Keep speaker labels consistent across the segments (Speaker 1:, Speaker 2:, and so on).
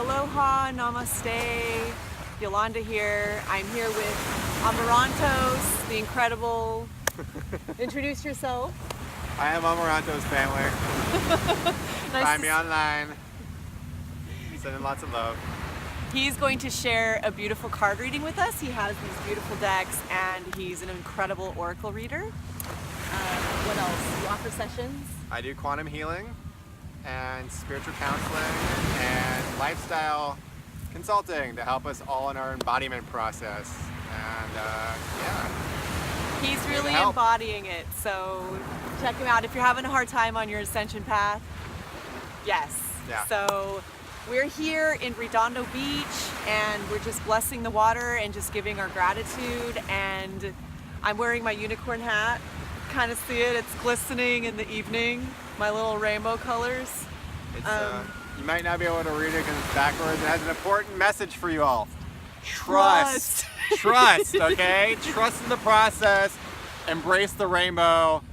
Speaker 1: Aloha, namaste, Yolanda here. I'm here with Amarantos, the incredible. Introduce yourself.
Speaker 2: I am Amarantos family. Find me online. Sending lots of love.
Speaker 1: He's going to share a beautiful card reading with us. He has these beautiful decks and he's an incredible oracle reader. What else? You offer sessions?
Speaker 2: I do quantum healing and spiritual counseling and lifestyle consulting to help us all in our embodiment process. And yeah.
Speaker 1: He's really embodying it, so check him out if you're having a hard time on your ascension path. Yes.
Speaker 2: Yeah.
Speaker 1: So we're here in Redondo Beach and we're just blessing the water and just giving our gratitude, and I'm wearing my unicorn hat. Kind of see it, it's glistening in the evening, my little rainbow colors.
Speaker 2: It's, you might not be able to read it because it's backwards. It has an important message for you all. Trust. Trust, okay? Trust in the process. Embrace the rainbow,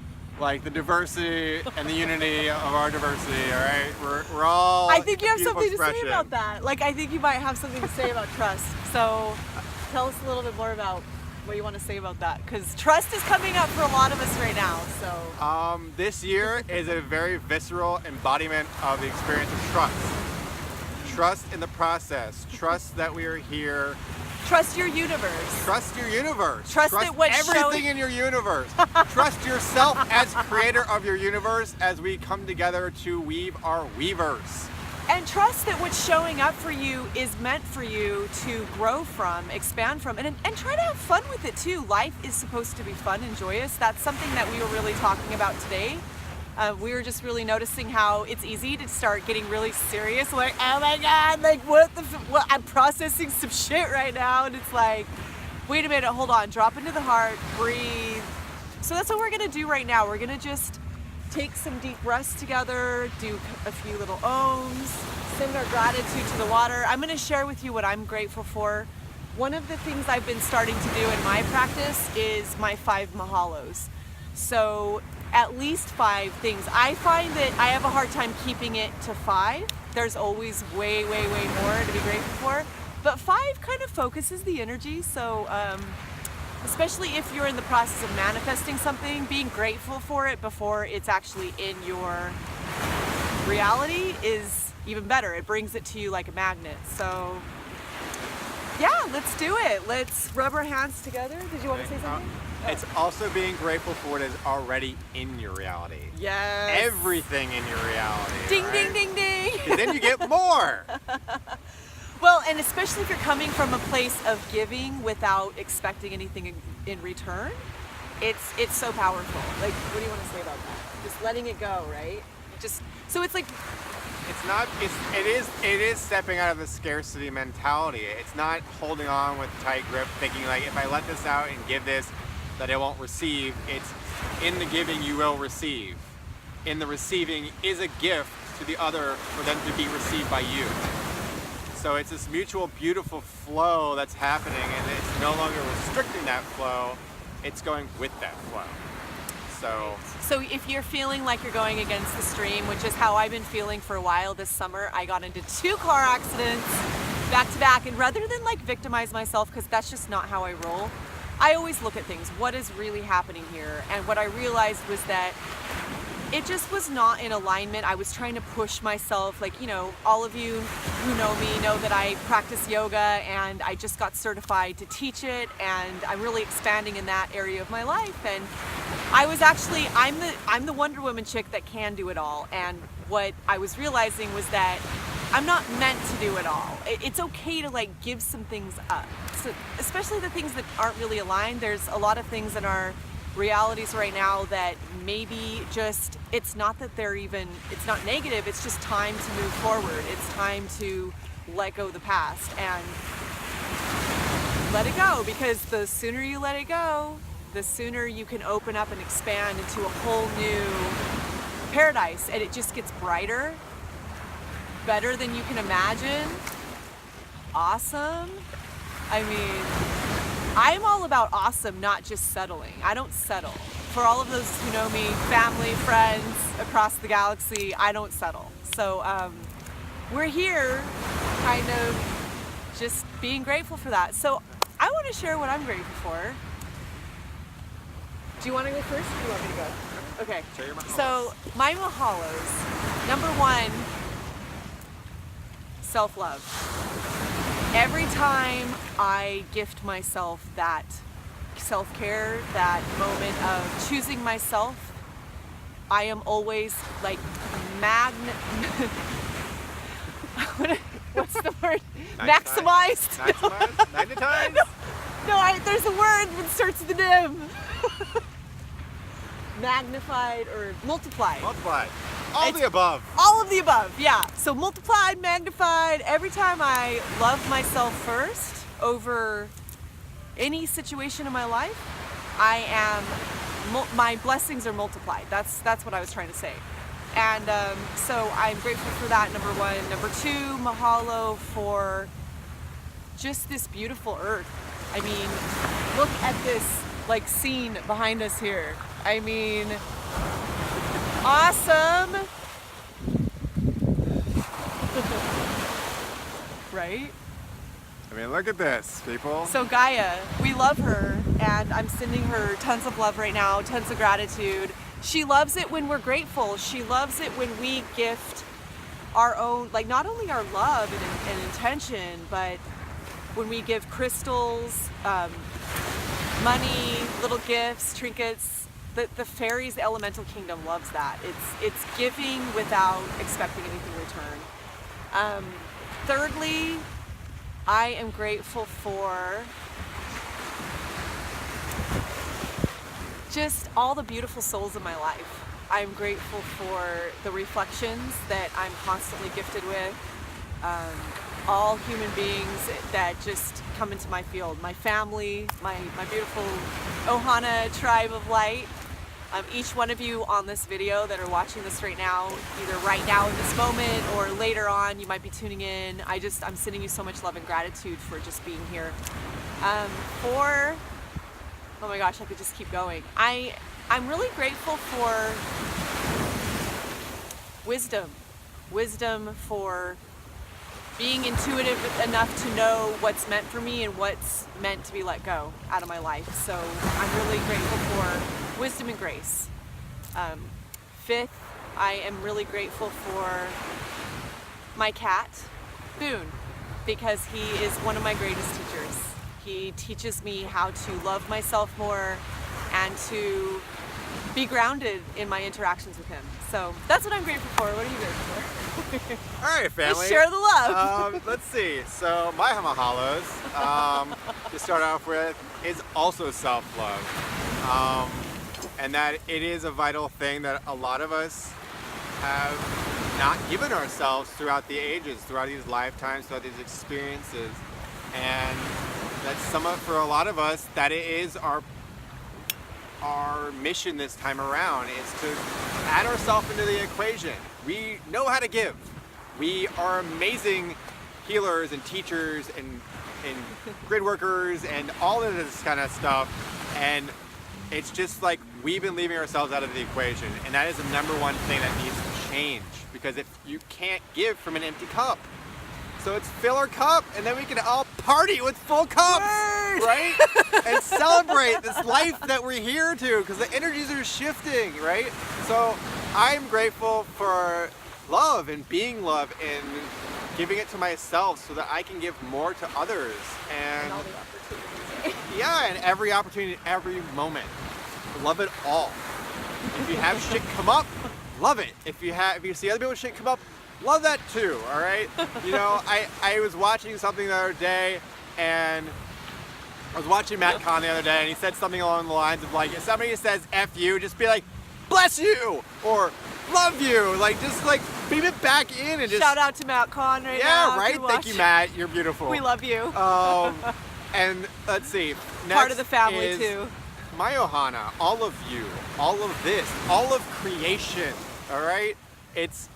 Speaker 2: like the diversity and the unity of our diversity, all right? We're all
Speaker 1: I think you have something
Speaker 2: expression.
Speaker 1: to say about that. Like, I think you might have something to say about trust. So tell us a little bit more about what you want to say about that, because trust is coming up for a lot of us right now. So
Speaker 2: this year is a very visceral embodiment of the experience of trust. Trust in the process. Trust that we are here.
Speaker 1: Trust your universe.
Speaker 2: Trust your universe.
Speaker 1: Trust that what's
Speaker 2: everything in your universe. Trust yourself as creator of your universe as we come together to weave our weavers.
Speaker 1: And trust that what's showing up for you is meant for you to grow from, expand from, and try to have fun with it too. Life is supposed to be fun and joyous. That's something that we were really talking about today. We were just really noticing how it's easy to start getting really serious. Like, oh my God, like what I'm processing some shit right now. And it's like, wait a minute, hold on, drop into the heart, breathe. So that's what we're gonna do right now. We're gonna just take some deep breaths together, do a few little ohms, send our gratitude to the water. I'm going to share with you what I'm grateful for. One of the things I've been starting to do in my practice is my 5 Mahalos. So at least 5 things. I find that I have a hard time keeping it to 5. There's always way more to be grateful for. But 5 kind of focuses the energy. So especially if you're in the process of manifesting something, being grateful for it before it's actually in your reality is even better. It brings it to you like a magnet. So yeah, let's do it. Let's rub our hands together. Did you want to say something?
Speaker 2: It's also being grateful for what is already in your reality.
Speaker 1: Yes.
Speaker 2: Everything in your reality.
Speaker 1: Ding,
Speaker 2: right?
Speaker 1: ding, ding, ding.
Speaker 2: 'Cause then you get more.
Speaker 1: Well, and especially if you're coming from a place of giving without expecting anything in return, it's so powerful. Like, what do you want to say about that? Just letting it go, right? So it's like,
Speaker 2: It is stepping out of the scarcity mentality. It's not holding on with a tight grip, thinking like, if I let this out and give this, that I won't receive. It's in the giving you will receive. In the receiving is a gift to the other for them to be received by you. So it's this mutual, beautiful flow that's happening, and it's no longer restricting that flow, it's going with that flow.
Speaker 1: So if you're feeling like you're going against the stream, which is how I've been feeling for a while this summer, I got into 2 car accidents back to back, and rather than like victimize myself, because that's just not how I roll, I always look at things, what is really happening here? And what I realized was that it just was not in alignment. I was trying to push myself, like, you know, all of you who know me know that I practice yoga and I just got certified to teach it, and I'm really expanding in that area of my life. And I was actually, I'm the Wonder Woman chick that can do it all. And what I was realizing was that I'm not meant to do it all. It's okay to like give some things up. So, especially the things that aren't really aligned. There's a lot of things in our realities right now that maybe just, it's not that they're even, it's not negative, it's just time to move forward. It's time to let go of the past and let it go, because the sooner you let it go, the sooner you can open up and expand into a whole new paradise, and it just gets brighter, better than you can imagine, awesome. I mean, I'm all about awesome, not just settling. I don't settle. For all of those who know me, family, friends across the galaxy, I don't settle. So we're here kind of just being grateful for that. So I want to share what I'm grateful for. Do you want to go first, or do you want me to go? Okay.
Speaker 2: Share your Mahalos.
Speaker 1: So my Mahalos, number one, self-love. Every time I gift myself that self-care, that moment of choosing myself, I am always like what's the word? Maximized?
Speaker 2: Maximized? Magnetized?
Speaker 1: No, there's a word that starts with an M. Magnified or multiplied.
Speaker 2: Multiplied. All the above.
Speaker 1: All of the above, yeah. So multiplied, magnified. Every time I love myself first over any situation in my life, my blessings are multiplied. That's what I was trying to say. And so I'm grateful for that, number one. Number two, mahalo for just this beautiful earth. I mean, look at this like scene behind us here. I mean, awesome. Right?
Speaker 2: I mean, look at this, people.
Speaker 1: So Gaia, we love her, and I'm sending her tons of love right now, tons of gratitude. She loves it when we're grateful. She loves it when we gift our own, like not only our love and intention, but when we give crystals, money, little gifts, trinkets. The fairies, the elemental kingdom loves that. It's giving without expecting anything in return. Thirdly, I am grateful for just all the beautiful souls in my life. I'm grateful for the reflections that I'm constantly gifted with. All human beings that just come into my field. My family, my beautiful Ohana tribe of light. Each one of you on this video that are watching this right now, either right now in this moment or later on, you might be tuning in. I'm sending you so much love and gratitude for just being here. Oh my gosh, I could just keep going. I'm really grateful for wisdom. Wisdom for being intuitive enough to know what's meant for me and what's meant to be let go out of my life. So I'm really grateful for wisdom and grace. Fifth, I am really grateful for my cat, Boone, because he is one of my greatest teachers. He teaches me how to love myself more and to be grounded in my interactions with him. So that's what I'm grateful for. What are you grateful for?
Speaker 2: All right, family.
Speaker 1: Let's share the love.
Speaker 2: Let's see. So my Mahalos, to start off with, is also self-love. And that it is a vital thing that a lot of us have not given ourselves throughout the ages, throughout these lifetimes, throughout these experiences. And that's for a lot of us, that it is our mission this time around, is to add ourselves into the equation. We know how to give. We are amazing healers and teachers and grid workers and all of this kind of stuff. And it's just like we've been leaving ourselves out of the equation. And that is the number one thing that needs to change, because if you can't give from an empty cup. So let's fill our cup, and then we can all party with full cups, right? And celebrate this life that we're here to, because the energies are shifting, right? So I'm grateful for love and being love and giving it to myself so that I can give more to others. And
Speaker 1: all the opportunities.
Speaker 2: yeah, and every opportunity, every moment. Love it all. If you have shit come up, love it. If you see other people's shit come up, love that too, all right? You know, I was watching something the other day, and I was watching Matt Kahn the other day, and he said something along the lines of like, if somebody says F you, just be like, bless you, or love you, like just like beam it back in and just...
Speaker 1: Shout out to Matt Kahn right now.
Speaker 2: Yeah, right? Thank you, Matt. You're beautiful.
Speaker 1: We love you.
Speaker 2: And let's see. Next
Speaker 1: part of the family
Speaker 2: is
Speaker 1: too.
Speaker 2: My Ohana, all of you, all of this, all of creation, all right? It's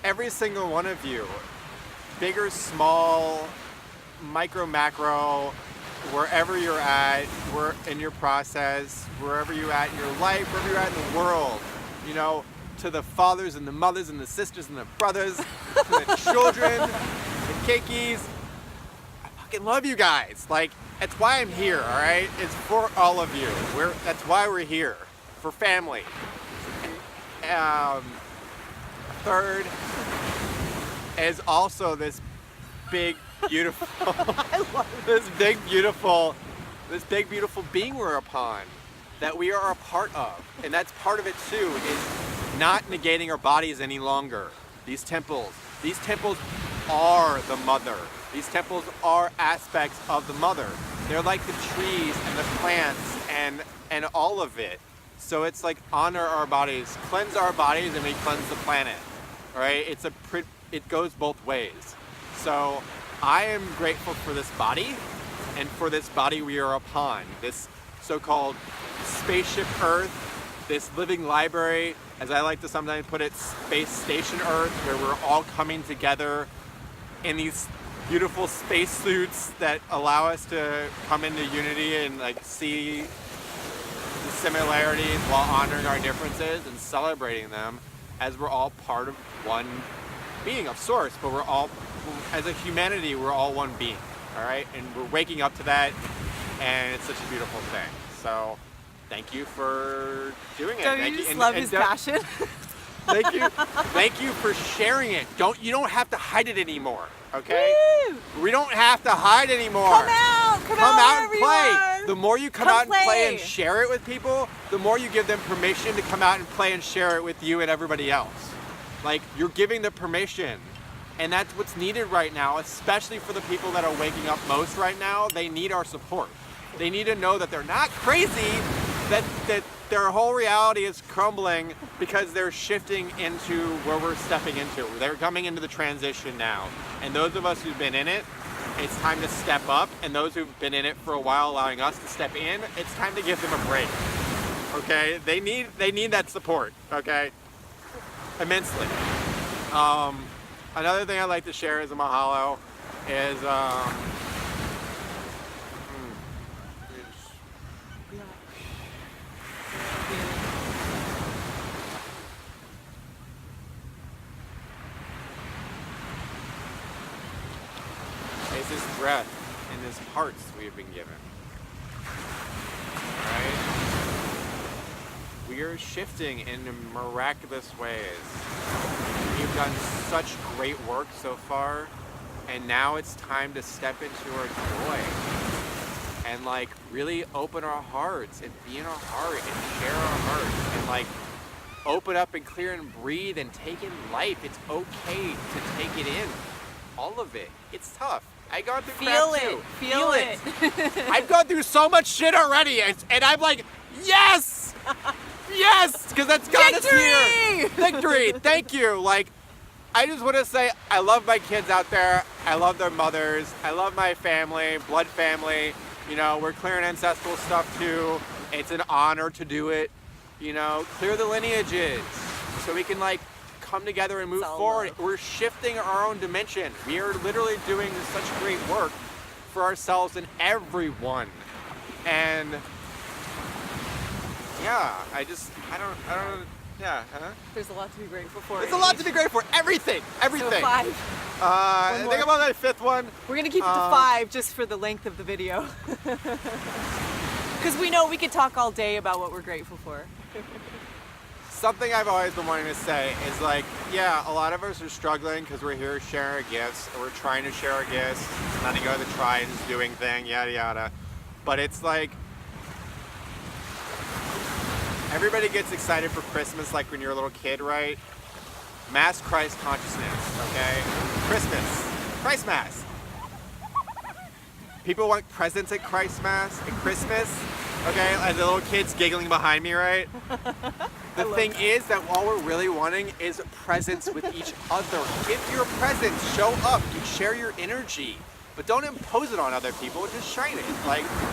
Speaker 2: every single one of you, big or small, micro, macro, wherever you're at, we're in your process, wherever you're at in your life, wherever you're at in the world, you know, to the fathers and the mothers and the sisters and the brothers, to the children, the cupcakies. I fucking love you guys. Like, that's why I'm here, all right? It's for all of you. That's why we're here, for family. Third is also this big, beautiful, this big, beautiful being we're upon, that we are a part of. And that's part of it too, is not negating our bodies any longer. These temples are the mother. These temples are aspects of the mother. They're like the trees and the plants and all of it. So it's like honor our bodies, cleanse our bodies, and we cleanse the planet. All right? It goes both ways. So I am grateful for this body, and for this body we are upon. This so-called spaceship Earth, this living library, as I like to sometimes put it, space station Earth, where we're all coming together in these beautiful spacesuits that allow us to come into unity and like see the similarities while honoring our differences and celebrating them, as we're all part of one being of source, but we're all, as a humanity, we're all one being, all right? And we're waking up to that, and it's such a beautiful thing. So thank you for doing it.
Speaker 1: Don't you just love his passion?
Speaker 2: Thank you for sharing it. You don't have to hide it anymore, okay?
Speaker 1: Woo!
Speaker 2: We don't have to hide anymore.
Speaker 1: Come out
Speaker 2: and play.
Speaker 1: everyone.
Speaker 2: The more you come out and play and share it with people, the more you give them permission to come out and play and share it with you and everybody else. Like, you're giving the permission, and that's what's needed right now, especially for the people that are waking up most right now. They need our support. They need to know that they're not crazy, that their whole reality is crumbling because they're shifting into where we're stepping into. They're coming into the transition now. And those of us who've been in it, it's time to step up. And those who've been in it for a while, allowing us to step in, it's time to give them a break. Okay? They need that support, okay? Immensely. Another thing I'd like to share as a mahalo is it's this breath and this hearts we have been given. Right? We are shifting in miraculous ways. We've done such great work so far, and now it's time to step into our joy and like really open our hearts and be in our heart and share our hearts and like open up and clear and breathe and take in life. It's okay to take it in, all of it. It's tough. I gone through crap too.
Speaker 1: Feel it.
Speaker 2: I've gone through so much shit already, and I'm like, yes, yes, because that's got us here. Victory. Thank you. Like, I just want to say, I love my kids out there. I love their mothers. I love my family, blood family. You know, we're clearing ancestral stuff too. It's an honor to do it. You know, clear the lineages so we can like come together and move forward.
Speaker 1: Love.
Speaker 2: We're shifting our own dimension. We are literally doing such great work for ourselves and everyone. And yeah, I don't, yeah. Huh?
Speaker 1: There's a lot to be grateful for.
Speaker 2: There's a lot to be grateful for. Everything.
Speaker 1: So 5.
Speaker 2: I think I'm on that 5th one.
Speaker 1: We're gonna keep it to 5 just for the length of the video. Because we know we could talk all day about what we're grateful for.
Speaker 2: Something I've always been wanting to say is like, yeah, a lot of us are struggling because we're here sharing our gifts, or we're trying to share our gifts, not to go the try and just doing thing, yada yada. But it's like, everybody gets excited for Christmas like when you're a little kid, right? Mass Christ consciousness, okay? Christmas, Christ Mass. People want presents at Christ Mass, at Christmas, okay? As the little kids giggling behind me, right? The thing is that all we're really wanting is presence with each other. Give your presence, show up, you share your energy, but don't impose it on other people, just shine it.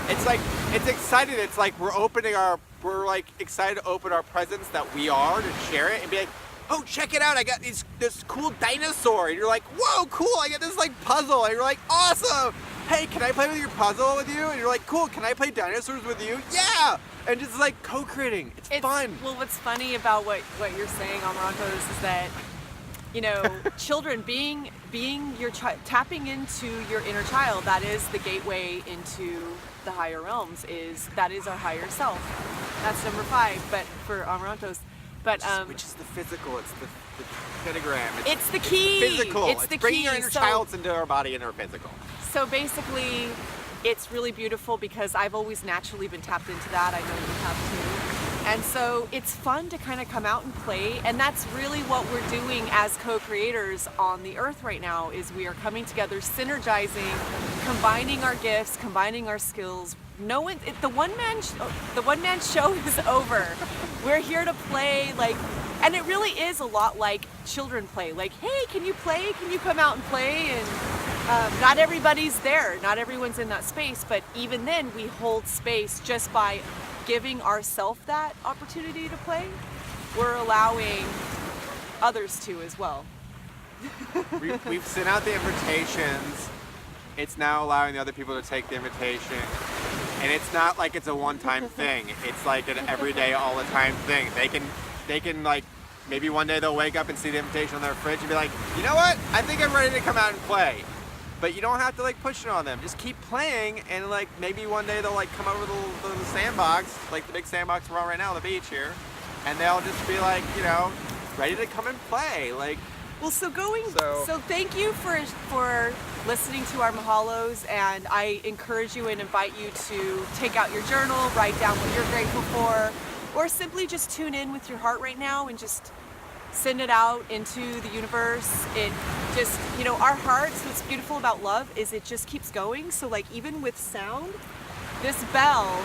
Speaker 2: It's excited, it's like we're like excited to open our presence that we are, to share it and be like, oh, check it out, I got this cool dinosaur. And you're like, whoa, cool, I got this like puzzle. And you're like, awesome. Hey, can I play with your puzzle with you? And you're like, cool, can I play dinosaurs with you? Yeah. And just like co-creating. It's fun.
Speaker 1: Well, what's funny about what you're saying, Amarantos, is that you know, children being your tapping into your inner child, that is the gateway into the higher realms, that is our higher self. That's number 5, but for Amarantos. But
Speaker 2: which is the physical, it's the pentagram.
Speaker 1: It's the key.
Speaker 2: It's the physical.
Speaker 1: It's the
Speaker 2: bringing
Speaker 1: key.
Speaker 2: your inner child into our body and our physical.
Speaker 1: So basically, it's really beautiful because I've always naturally been tapped into that. I know you have too. And so it's fun to kind of come out and play, and that's really what we're doing as co-creators on the earth right now, is we are coming together, synergizing, combining our gifts, combining our skills. The one-man show is over. We're here to play, like, and it really is a lot like children play. Like, hey, can you play? Can you come out and play? And not everybody's there. Not everyone's in that space, but even then we hold space just by giving ourselves that opportunity to play. We're allowing others to as well.
Speaker 2: We've sent out the invitations. It's now allowing the other people to take the invitation. And it's not like it's a one-time thing. It's like an everyday, all the time thing. They can like, maybe one day they'll wake up and see the invitation on their fridge and be like, you know what? I think I'm ready to come out and play. But you don't have to like push it on them. Just keep playing, and like maybe one day they'll like come over to the sandbox, like the big sandbox we're on right now on the beach here, and they'll just be like, you know, ready to come and play. Like,
Speaker 1: well, so thank you for listening to our Mahalos, and I encourage you and invite you to take out your journal, write down what you're grateful for, or simply just tune in with your heart right now and just send it out into the universe. It just, you know, our hearts, what's beautiful about love is it just keeps going. So like even with sound, this bell,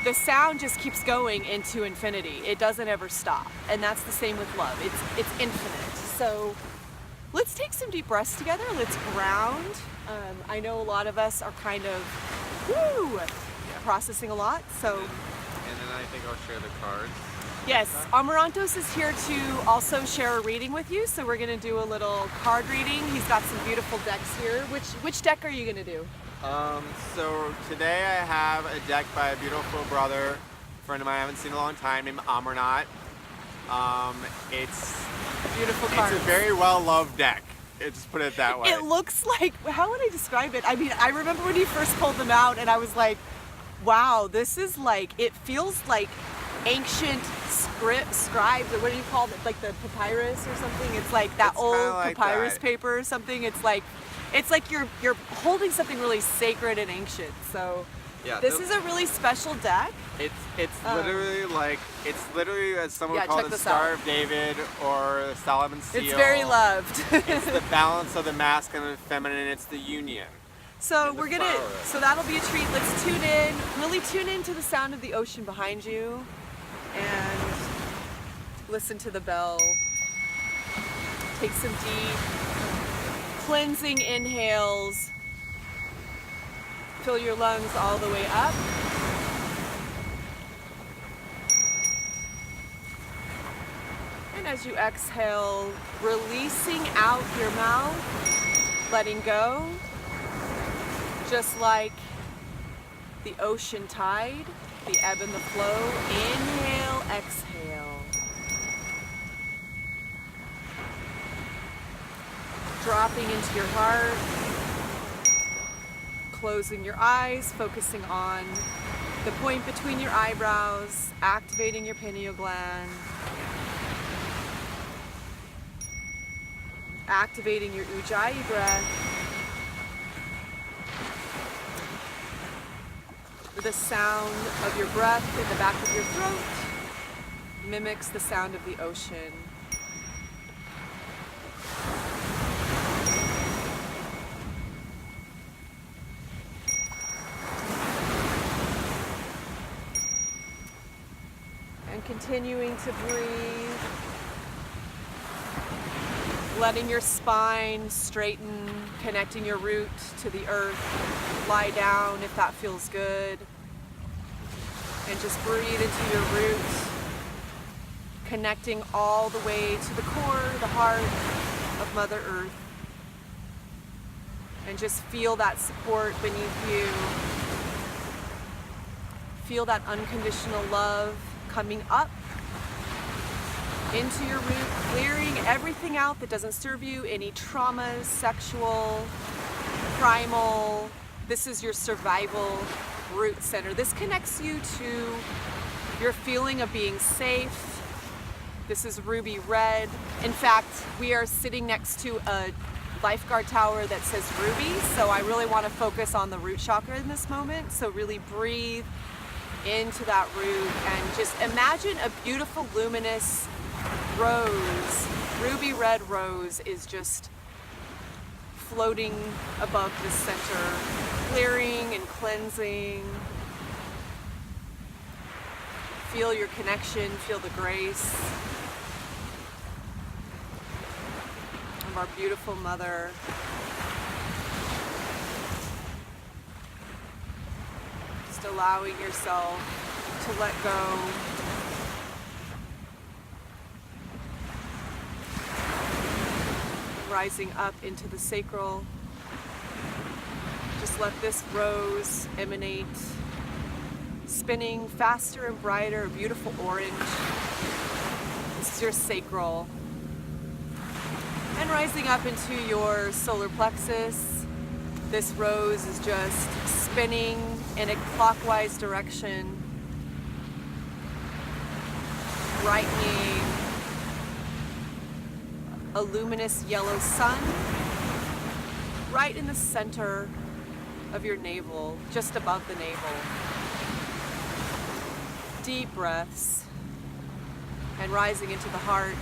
Speaker 1: the sound just keeps going into infinity. It doesn't ever stop. And that's the same with love. It's infinite. So let's take some deep breaths together. Let's ground. I know a lot of us are kind of processing a lot. So,
Speaker 2: and then I think I'll share the cards.
Speaker 1: Yes, Amarantos is here to also share a reading with you, so we're going to do a little card reading. He's got some beautiful decks here. Which deck are you going to do?
Speaker 2: So today I have a deck by a beautiful brother, friend of mine I haven't seen in a long time, named Amarantos. It's
Speaker 1: beautiful cards.
Speaker 2: It's a very well-loved deck. Just put it that way.
Speaker 1: It looks like, how would I describe it? I mean, I remember when he first pulled them out, and I was like, wow, this is like, it feels like ancient scribes, or what do you call it, like the papyrus or something? It's like that old like papyrus paper or something. It's like you're holding something really sacred and ancient. So yeah, this is a really special deck.
Speaker 2: It's literally as someone called the Star of David or the Solomon's Seal.
Speaker 1: It's very loved.
Speaker 2: It's the balance of the masculine and feminine. It's the union.
Speaker 1: So so that'll be a treat. Let's tune in, really tune into the sound of the ocean behind you, and listen to the bell. Take some deep, cleansing inhales. Fill your lungs all the way up. And as you exhale, releasing out your mouth, letting go. Just like the ocean tide, the ebb and the flow. Inhale, exhale. Dropping into your heart. Closing your eyes, focusing on the point between your eyebrows, activating your pineal gland. Activating your Ujjayi breath. The sound of your breath in the back of your throat mimics the sound of the ocean. And continuing to breathe, letting your spine straighten, connecting your root to the earth. Lie down if that feels good. And just breathe into your root, connecting all the way to the core, the heart of Mother Earth. And just feel that support beneath you. Feel that unconditional love coming up into your root, clearing everything out that doesn't serve you, any traumas, sexual, primal. This is your survival root center. This connects you to your feeling of being safe. This is ruby red. In fact, we are sitting next to a lifeguard tower that says ruby, so I really want to focus on the root chakra in this moment. So really breathe into that root and just imagine a beautiful luminous rose. Ruby red rose is just floating above the center, clearing and cleansing. Feel your connection, feel the grace of our beautiful mother. Just allowing yourself to let go. Rising up into the sacral. Just let this rose emanate, spinning faster and brighter, a beautiful orange. This is your sacral. And rising up into your solar plexus, this rose is just spinning in a clockwise direction, brightening a luminous yellow sun right in the center of your navel, just above the navel. Deep breaths and rising into the heart.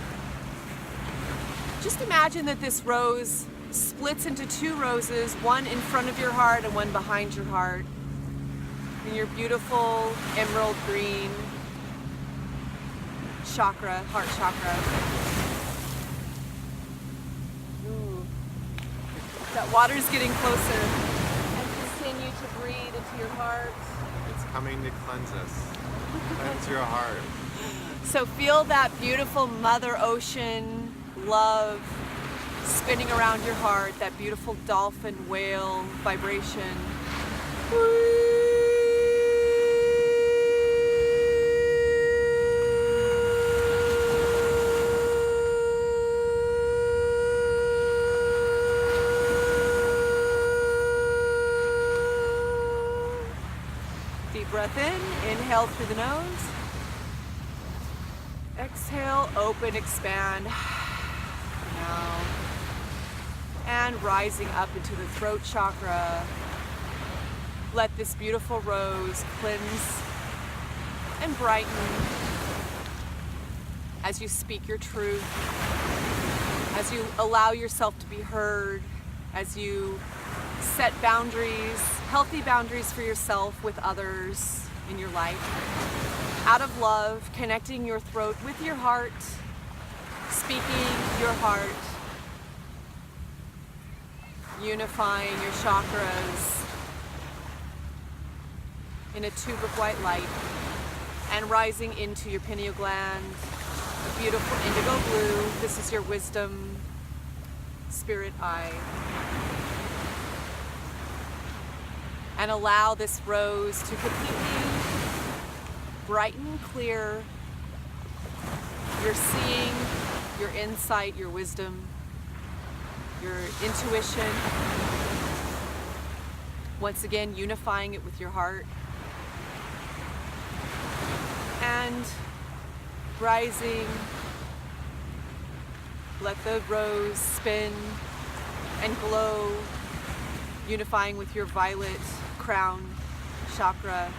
Speaker 1: Just imagine that this rose splits into two roses, one in front of your heart and one behind your heart. And your beautiful emerald green chakra, heart chakra. Ooh. That water's getting closer. And continue to breathe into your heart.
Speaker 2: It's coming to cleanse us. Cleanse your heart.
Speaker 1: So feel that beautiful Mother Ocean love spinning around your heart, that beautiful dolphin whale vibration. Deep breath in, inhale through the nose. Exhale, open, expand. Now. And rising up into the throat chakra. Let this beautiful rose cleanse and brighten as you speak your truth, as you allow yourself to be heard, as you set boundaries, healthy boundaries for yourself with others in your life. Out of love, connecting your throat with your heart, speaking your heart, unifying your chakras in a tube of white light, and rising into your pineal gland, a beautiful indigo blue. This is your wisdom spirit eye. And allow this rose to completely brighten, clear your seeing, your insight, your wisdom, your intuition. Once again, unifying it with your heart. And rising, let the rose spin and glow, unifying with your violet crown chakra,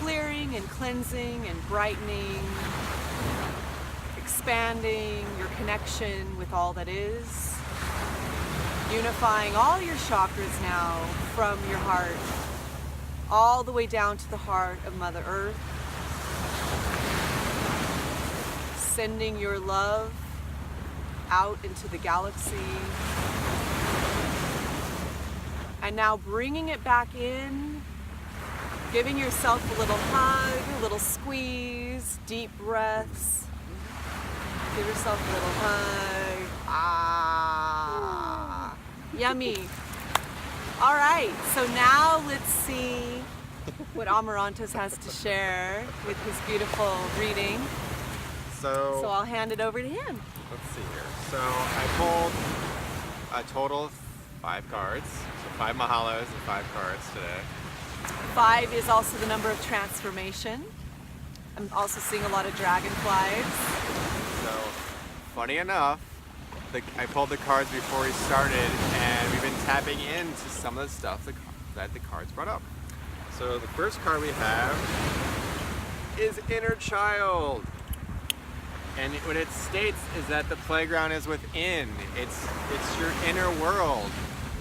Speaker 1: clearing and cleansing and brightening, expanding your connection with all that is, unifying all your chakras now from your heart all the way down to the heart of Mother Earth, sending your love out into the galaxy. And now bringing it back in, giving yourself a little hug, a little squeeze, deep breaths. Give yourself a little hug. Ah, yummy. All right, so now let's see what Amarantos has to share with his beautiful reading.
Speaker 2: So
Speaker 1: I'll hand it over to him.
Speaker 2: let's see here. So I pulled a total of 5 cards. So 5 Mahalos and 5 cards today.
Speaker 1: 5 is also the number of transformation. I'm also seeing a lot of dragonflies.
Speaker 2: So funny enough, I pulled the cards before we started, and we've been tapping into some of the stuff that the cards brought up. So the first card we have is Inner Child. And what it states is that the playground is within. It's your inner world,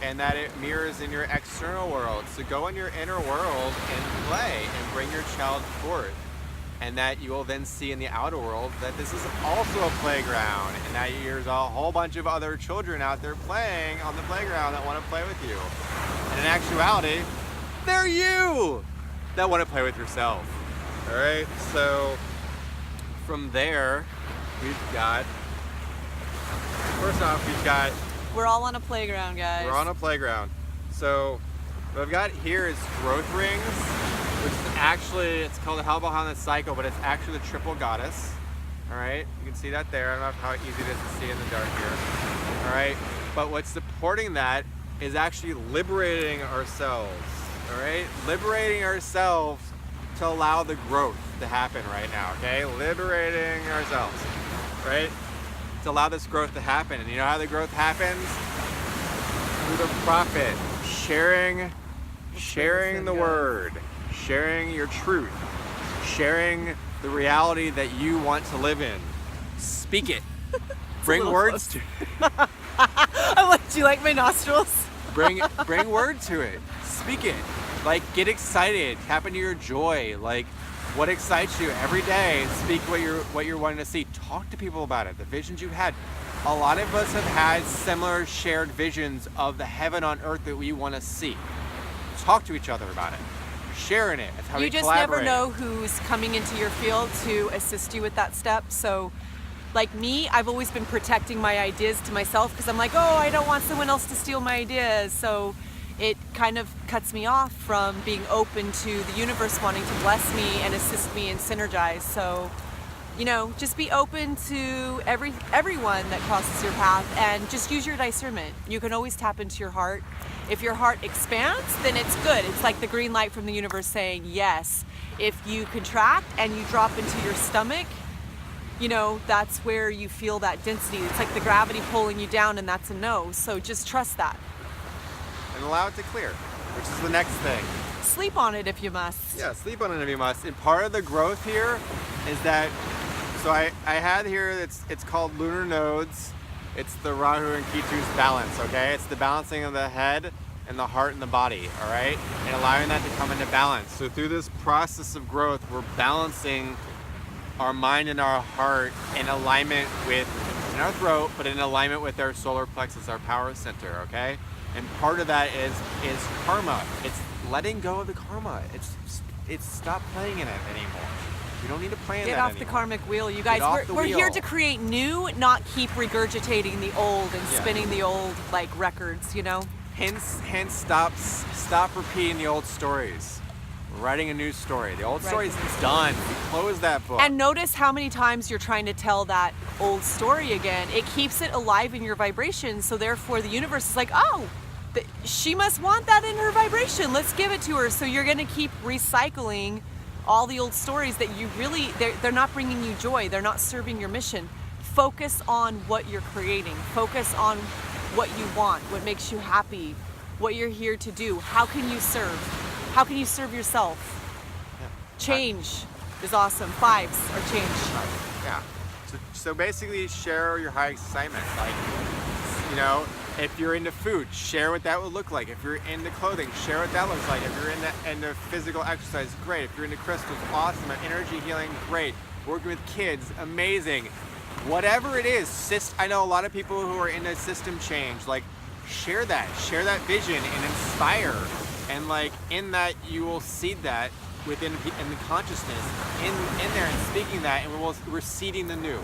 Speaker 2: and that it mirrors in your external world. So go in your inner world and play and bring your child forth. And that you will then see in the outer world that this is also a playground, and that there's a whole bunch of other children out there playing on the playground that want to play with you. And in actuality, they're you that want to play with yourself. All right, so from there, first off,
Speaker 1: We're all on a playground, guys.
Speaker 2: we're on a playground. So what I've got here is growth rings, which is actually, it's called the Hell Behind the Cycle, but it's actually the triple goddess. All right, you can see that there. I don't know how easy it is to see in the dark here. All right, but what's supporting that is actually liberating ourselves. All right, liberating ourselves to allow the growth to happen right now. Okay, liberating ourselves, right, to allow this growth to happen. And you know how the growth happens? Through the prophet, sharing the word, sharing your truth, sharing the reality that you want to live in. Speak it. Bring words to it.
Speaker 1: I'm like, do you like my nostrils?
Speaker 2: Bring word to it. Speak it. Like, get excited. Tap into your joy. Like, what excites you every day. Speak what you're wanting to see. Talk to people about it. The visions you've had. A lot of us have had similar shared visions of the heaven on earth that we want to see. Talk to each other about it. Sharing it. That's how we collaborate.
Speaker 1: You just never know who's coming into your field to assist you with that step. So, like me, I've always been protecting my ideas to myself because I'm like, oh, I don't want someone else to steal my ideas. So it kind of cuts me off from being open to the universe wanting to bless me and assist me and synergize. So, you know, just be open to everyone that crosses your path and just use your discernment. You can always tap into your heart. If your heart expands, then it's good. It's like the green light from the universe saying yes. If you contract and you drop into your stomach, you know, that's where you feel that density. It's like the gravity pulling you down, and that's a no. So just trust that.
Speaker 2: And allow it to clear, which is the next thing.
Speaker 1: Sleep on it if you must.
Speaker 2: Yeah, sleep on it if you must. And part of the growth here is that, so I had here, it's called lunar nodes. It's the Rahu and Ketu's balance, okay? It's the balancing of the head and the heart and the body, all right? And allowing that to come into balance. So through this process of growth, we're balancing our mind and our heart in alignment with, in our throat, but in alignment with our solar plexus, our power center, okay? And part of that is karma. It's letting go of the karma. It's stop playing in it anymore. You don't need to play in that anymore.
Speaker 1: Get off the karmic wheel, you guys. We're here to create new, not keep regurgitating the old and spinning the old like records, you know?
Speaker 2: Hence stop repeating the old stories. We're writing a new story. The old story's done. We close that book.
Speaker 1: And notice how many times you're trying to tell that old story again. It keeps it alive in your vibration, so therefore the universe is like, oh, she must want that in her vibration. Let's give it to her. So you're gonna keep recycling all the old stories that you really, they're not bringing you joy. They're not serving your mission. Focus on what you're creating. Focus on what you want, what makes you happy, what you're here to do. How can you serve? How can you serve yourself?
Speaker 2: Yeah.
Speaker 1: Change is awesome. 5s are change.
Speaker 2: Yeah. So basically share your high excitement. Like, you know, if you're into food, share what that would look like. If you're into clothing, share what that looks like. If you're into physical exercise, great. If you're into crystals, awesome. Energy healing, great. Working with kids, amazing. Whatever it is, I know a lot of people who are into system change, like share that vision and inspire. And like in that, you will seed that within in the consciousness, in there, and speaking that, and we're seeding the new.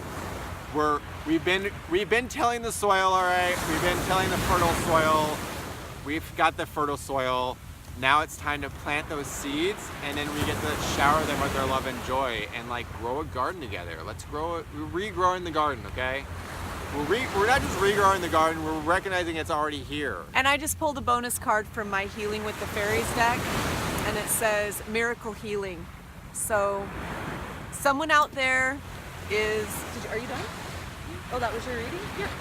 Speaker 2: We've been tilling the soil, all right. We've been tilling the fertile soil. We've got the fertile soil. now it's time to plant those seeds, and then we get to shower them with our love and joy and like grow a garden together. Let's grow it. We're regrowing the garden, okay? We're not just regrowing the garden, we're recognizing it's already here.
Speaker 1: And I just pulled a bonus card from my Healing with the Fairies deck, and it says Miracle Healing. So someone out there is, are you done? Oh, that was your reading?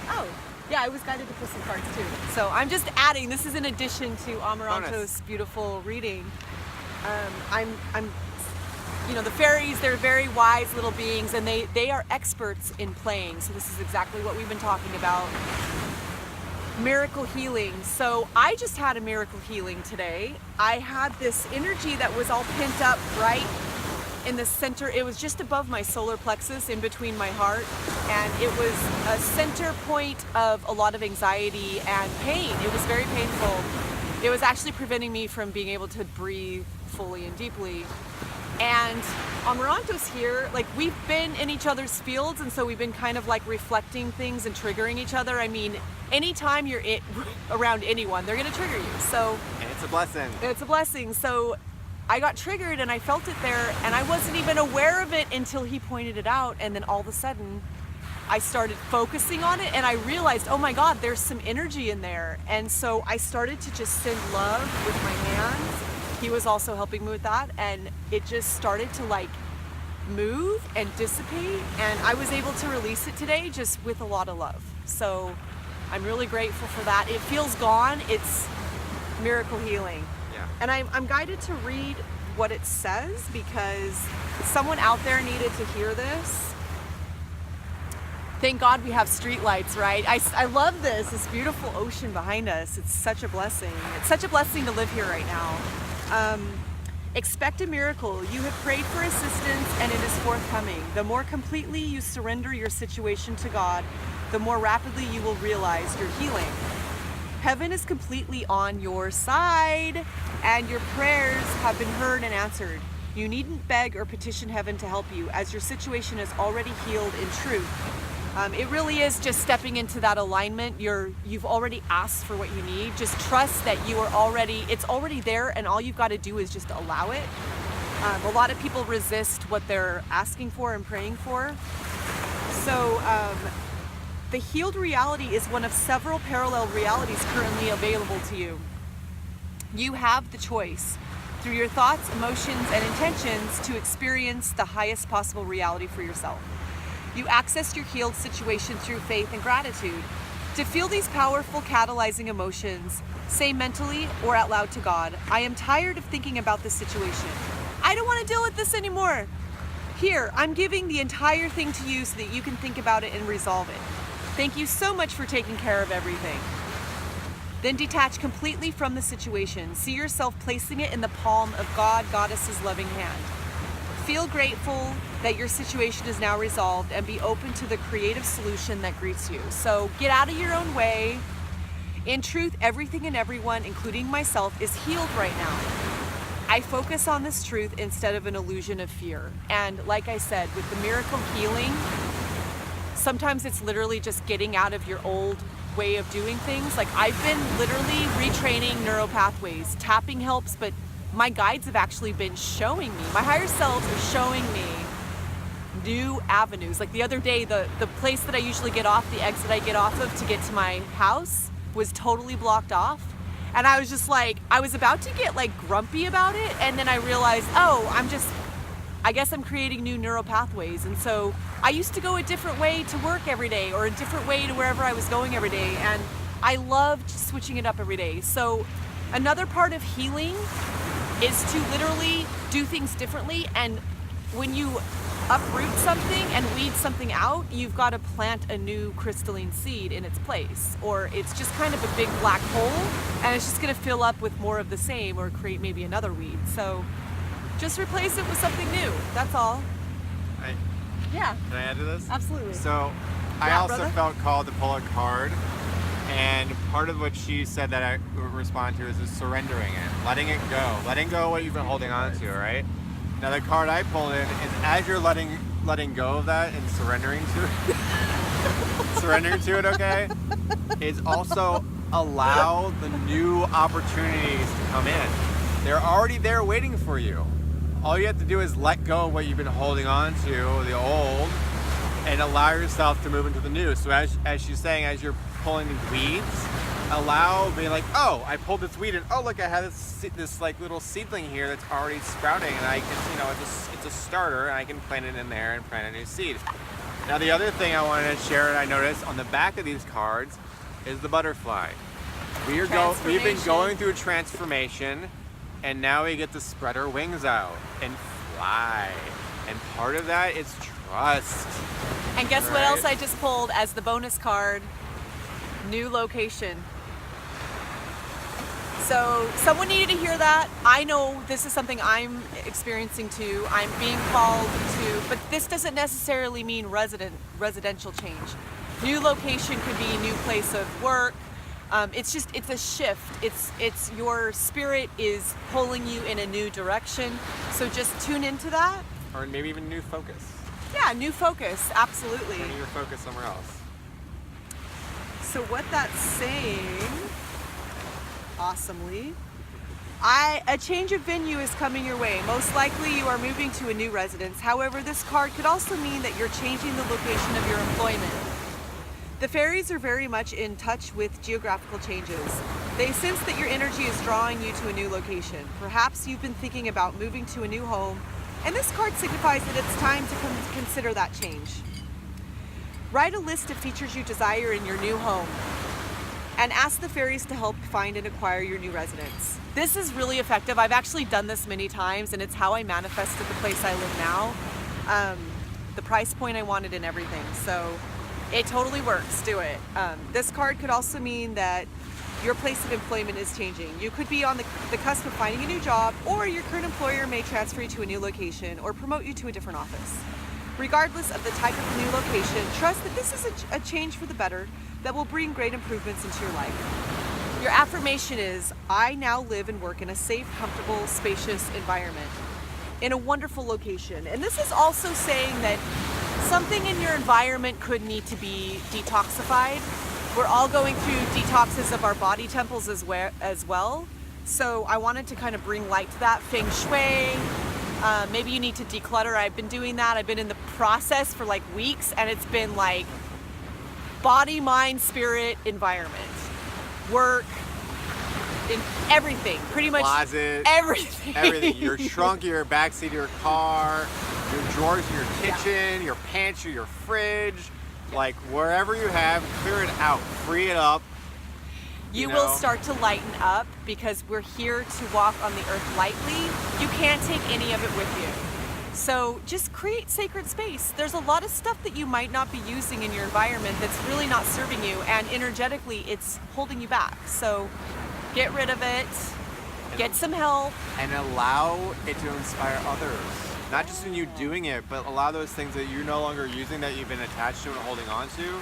Speaker 1: Oh, yeah, I was guided to pull some cards too. So I'm just adding, this is in addition to Amarantos' beautiful reading. You know, the fairies, they're very wise little beings, and they are experts in playing. So this is exactly what we've been talking about. Miracle healing. So I just had a miracle healing today. I had this energy that was all pent up right in the center. It was just above my solar plexus, in between my heart, and it was a center point of a lot of anxiety and pain. It was very painful. It was actually preventing me from being able to breathe fully and deeply. And Amarantos here, like, we've been in each other's fields, and so we've been kind of like reflecting things and triggering each other. I mean, anytime you're around anyone, they're gonna trigger you. So,
Speaker 2: and it's a blessing.
Speaker 1: It's a blessing. So I got triggered and I felt it there, and I wasn't even aware of it until he pointed it out. And then all of a sudden I started focusing on it, and I realized, oh my God, there's some energy in there. And so I started to just send love with my hands. He was also helping me with that, and it just started to like move and dissipate, and I was able to release it today just with a lot of love. So I'm really grateful for that. It feels gone. It's miracle healing.
Speaker 2: Yeah.
Speaker 1: And I'm guided to read what it says because someone out there needed to hear this. Thank God we have street lights, right? I love this beautiful ocean behind us. It's such a blessing. It's such a blessing to live here right now. Expect a miracle. You have prayed for assistance and it is forthcoming. The more completely you surrender your situation to God, the more rapidly you will realize your healing. Heaven is completely on your side, and your prayers have been heard and answered. You needn't beg or petition heaven to help you, as your situation is already healed in truth. It really is just stepping into that alignment. You've already asked for what you need. Just trust that it's already there, and all you've got to do is just allow it. A lot of people resist what they're asking for and praying for. So the healed reality is one of several parallel realities currently available to you. You have the choice through your thoughts, emotions, and intentions to experience the highest possible reality for yourself. You access your healed situation through faith and gratitude. To feel these powerful catalyzing emotions, say mentally or out loud to God, I am tired of thinking about this situation. I don't want to deal with this anymore. Here, I'm giving the entire thing to you so that you can think about it and resolve it. Thank you so much for taking care of everything. Then detach completely from the situation. See yourself placing it in the palm of God, Goddess's loving hand. Feel grateful that your situation is now resolved, and be open to the creative solution that greets you. So get out of your own way. In truth, everything and everyone, including myself, is healed right now. I focus on this truth instead of an illusion of fear. And like I said, with the miracle healing, sometimes it's literally just getting out of your old way of doing things. Like, I've been literally retraining neural pathways. Tapping helps, but my guides have actually been showing me, my higher selves are showing me new avenues. Like the other day, the place that I usually get off, the exit I get off of to get to my house, was totally blocked off. And I was just like, I was about to get like grumpy about it, and then I realized, oh, I guess I'm creating new neural pathways. And so I used to go a different way to work every day, or a different way to wherever I was going every day, and I loved switching it up every day. So another part of healing is to literally do things differently. And when you uproot something and weed something out, you've got to plant a new crystalline seed in its place, or it's just kind of a big black hole, and it's just going to fill up with more of the same, or create maybe another weed. So just replace it with something new. That's all. Yeah.
Speaker 2: Can I add to this?
Speaker 1: Absolutely.
Speaker 2: So I also felt called to pull a card, and part of what she said that I would respond to is surrendering it, letting it go what you've been holding on to, right? Now the card I pulled in is, as you're letting go of that and surrendering to it, okay, is also allow the new opportunities to come in. They're already there waiting for you. All you have to do is let go of what you've been holding on to, the old, and allow yourself to move into the new. So as she's saying, as you're pulling these weeds, allow being like, oh, I pulled this weed, and oh look, I have this like little seedling here that's already sprouting, and I can, you know, it's a starter, and I can plant it in there and plant a new seed. Now the other thing I wanted to share, and I noticed on the back of these cards, is the butterfly. We've been going through a transformation, and now we get to spread our wings out and fly. And part of that is trust.
Speaker 1: And guess what else I just pulled as the bonus card? New location. So someone needed to hear that. I know this is something I'm experiencing too. I'm being called to, but this doesn't necessarily mean residential change. New location could be a new place of work. It's a shift. It's your spirit is pulling you in a new direction. So just tune into that.
Speaker 2: Or maybe even new focus.
Speaker 1: Yeah, new focus, absolutely.
Speaker 2: Turning your focus somewhere else.
Speaker 1: So what that's saying, awesomely, a change of venue is coming your way. Most likely you are moving to a new residence. However, this card could also mean that you're changing the location of your employment. The fairies are very much in touch with geographical changes. They sense that your energy is drawing you to a new location. Perhaps you've been thinking about moving to a new home, and this card signifies that it's time to consider that change. Write a list of features you desire in your new home and ask the fairies to help find and acquire your new residence. This is really effective. I've actually done this many times, and it's how I manifested the place I live now. The price point I wanted and everything. So it totally works. Do it. This card could also mean that your place of employment is changing. You could be on the cusp of finding a new job, or your current employer may transfer you to a new location or promote you to a different office. Regardless of the type of new location, trust that this is a change for the better that will bring great improvements into your life. Your affirmation is, I now live and work in a safe, comfortable, spacious environment in a wonderful location. And this is also saying that something in your environment could need to be detoxified. We're all going through detoxes of our body temples as well. So I wanted to kind of bring light to that. Feng Shui, maybe you need to declutter. I've been doing that. I've been in the process for like weeks, and it's been like body, mind, spirit, environment, work, in everything, pretty much
Speaker 2: closet,
Speaker 1: everything.
Speaker 2: Your trunk, your backseat of your car, your drawers in your kitchen, your pantry, your fridge, like wherever you have, clear it out, free it up.
Speaker 1: You will start to lighten up because we're here to walk on the earth lightly. You can't take any of it with you. So just create sacred space. There's a lot of stuff that you might not be using in your environment that's really not serving you, and energetically it's holding you back. So get rid of it, get some help. And
Speaker 2: allow it to inspire others. Not just in you doing it, but allow those things that you're no longer using, that you've been attached to and holding on to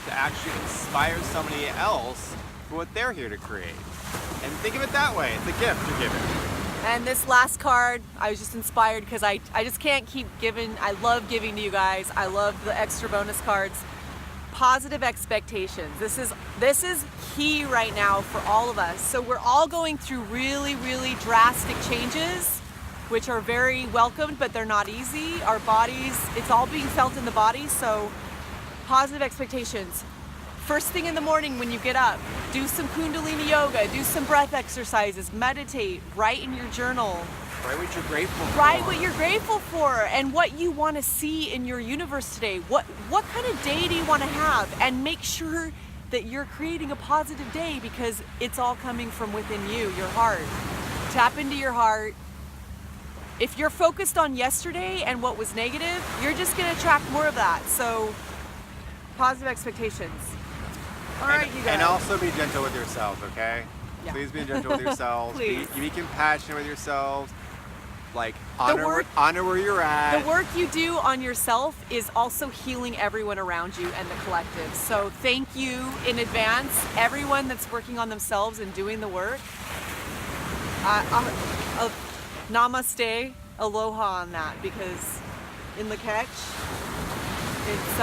Speaker 2: actually inspire somebody else for what they're here to create. And think of it that way. It's a gift you're giving.
Speaker 1: And this last card, I was just inspired because I just can't keep giving. I love giving to you guys. I love the extra bonus cards. Positive expectations. This is key right now for all of us. So we're all going through really, really drastic changes, which are very welcomed, but they're not easy. Our bodies, it's all being felt in the body. So positive expectations. First thing in the morning when you get up, do some Kundalini yoga, do some breath exercises, meditate, write in your journal.
Speaker 2: Write what you're grateful for.
Speaker 1: Write what you're grateful for and what you want to see in your universe today. What kind of day do you want to have? And make sure that you're creating a positive day, because it's all coming from within you, your heart. Tap into your heart. If you're focused on yesterday and what was negative, you're just going to attract more of that. So positive expectations. All right, you guys.
Speaker 2: And also be gentle with yourselves, okay?
Speaker 1: Yeah.
Speaker 2: Please be gentle with yourselves.
Speaker 1: Please.
Speaker 2: Be compassionate with yourselves. Like, honor where you're at.
Speaker 1: The work you do on yourself is also healing everyone around you and the collective. So thank you in advance, everyone that's working on themselves and doing the work. Namaste, aloha on that, because in the catch, it's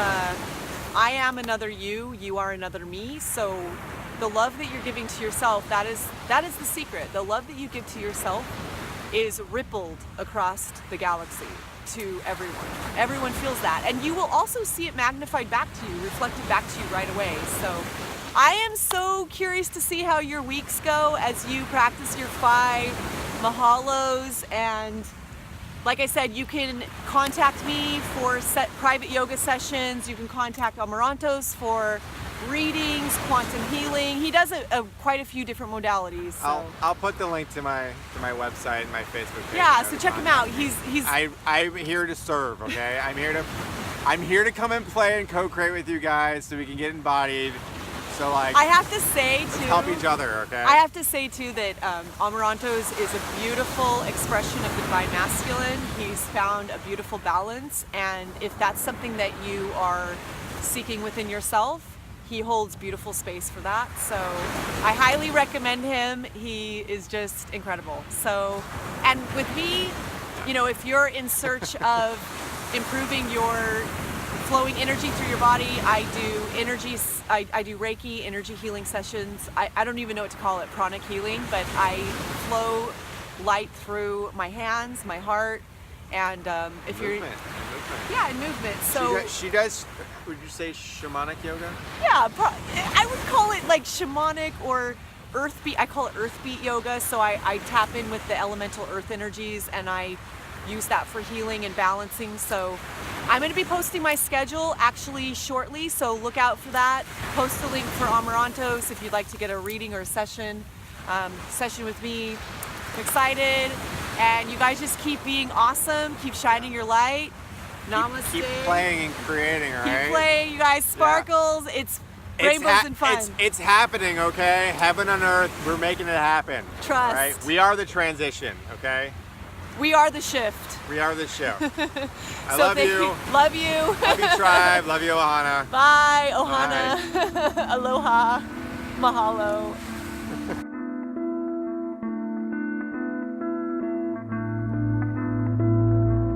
Speaker 1: I am another you, you are another me. So the love that you're giving to yourself, that is the secret. The love that you give to yourself is rippled across the galaxy to everyone. Everyone feels that. And you will also see it magnified back to you, reflected back to you right away. So I am so curious to see how your weeks go as you practice your 5 Mahalos. And like I said, you can contact me for private yoga sessions. You can contact Amarantos for readings, quantum healing. He does quite a few different modalities. So.
Speaker 2: I'll put the link to my website and my Facebook page.
Speaker 1: Yeah, so check him out. He's
Speaker 2: I'm here to serve, okay? I'm here to come and play and co-create with you guys so we can get embodied. So like
Speaker 1: I have to say
Speaker 2: let's
Speaker 1: too,
Speaker 2: help each other, okay?
Speaker 1: I have to say too that Amarantos is a beautiful expression of the divine masculine. He's found a beautiful balance, and if that's something that you are seeking within yourself, he holds beautiful space for that. So I highly recommend him. He is just incredible. So, and with me, you know, if you're in search of improving your flowing energy through your body, I do Reiki energy healing sessions. I don't even know what to call it, pranic healing, but I flow light through my hands, my heart, and if you're yeah, and movement. So
Speaker 2: she does. Would you say shamanic yoga?
Speaker 1: Yeah, I would call it like shamanic or EarthBeat. I call it EarthBeat Yoga. So I tap in with the elemental earth energies, and I use that for healing and balancing. So I'm going to be posting my schedule actually shortly, so look out for that. Post the link for Amarantos if you'd like to get a reading or a session with me. I'm excited, and you guys just keep being awesome, keep shining your light. Namaste.
Speaker 2: Keep playing and creating, all right?
Speaker 1: Keep playing, you guys. Sparkles. Yeah. It's rainbows and fun.
Speaker 2: It's happening, okay? Heaven on earth, we're making it happen.
Speaker 1: Trust.
Speaker 2: Right? We are the transition, okay?
Speaker 1: We are the shift.
Speaker 2: We are the shift. I love you.
Speaker 1: Love you.
Speaker 2: Love you, tribe. Love you, Ohana.
Speaker 1: Bye, Ohana. Bye. Aloha. Mahalo.